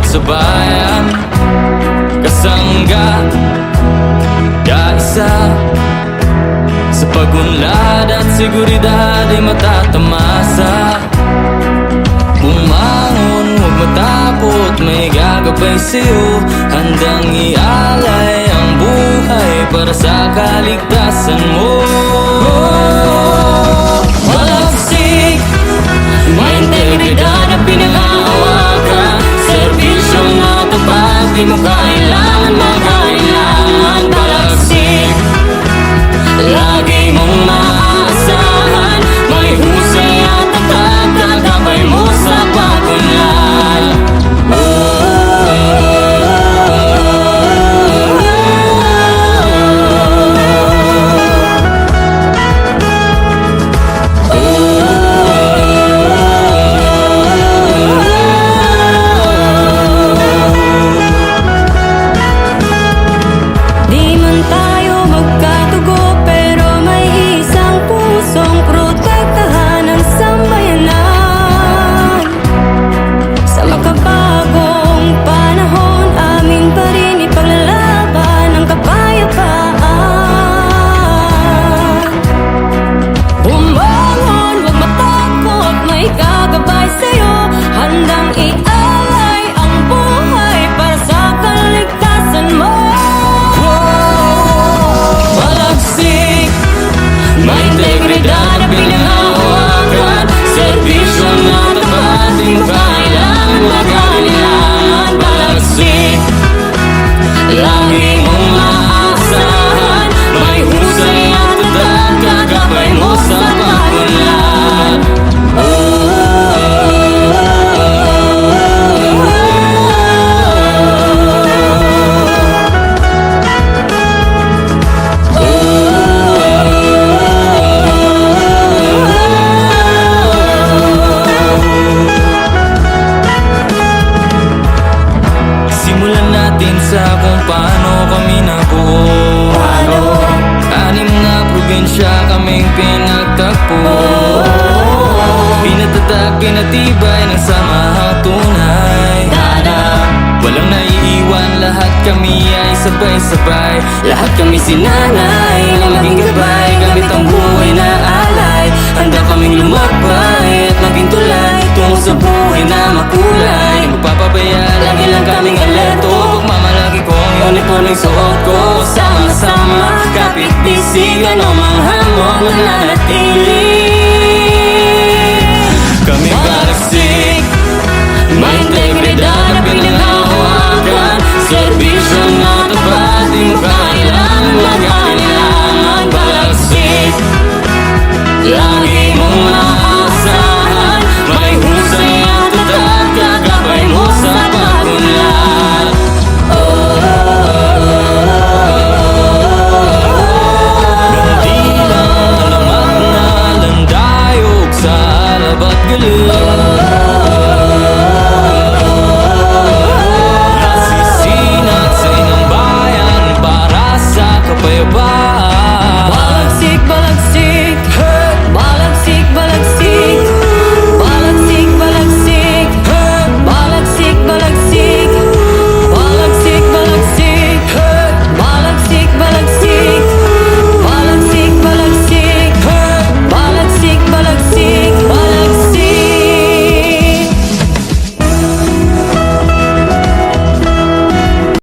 sa bayan, kasangga, kaisa, sa pagunlad at seguridad ay matatamasa. Bumangon, huwag matapot, may gagabay sa'yo, handang ialay ang buhay para sa kaligtasan mo. Malagsik, may integridad na pinag-aawakan, serbisyong natapat, di mo kailangan magkailangan. Malagsik, lagi mong maaasahan, may husay at tatat, kagabay mo sa pagunlad. Handang ialay ang buhay para sa kaligtasan mo. Malagsik, may integridad na pinangahawakan, serbisyong natapat, di mo kailangan magkailangan. Malagsik, lagi mong maaasahan, may husay at tatat, kagabay mo sa pagunlad. Simulan natin sa kung paano kami nabuo. Anim na probinsya kaming pinagtagpo, pinatatag, pinatibay ng samahang tunay. Walang naiiwan, lahat kami ay sabay-sabay, lahat kami sinanay na maging gabay, gamit ang buhay na alay. Handa kaming lumakbay at maging tulay tungo sa buhay na makulay. Magpapabaya, lagi lang kaming alerto, pagmamalagi ko ang uniform ng suot ko. Sama-sama, kapit-bisigan o mang hamon, nananatili. Kami Malagsik, may integridad na pinanghahawakan, serbisyong natapat,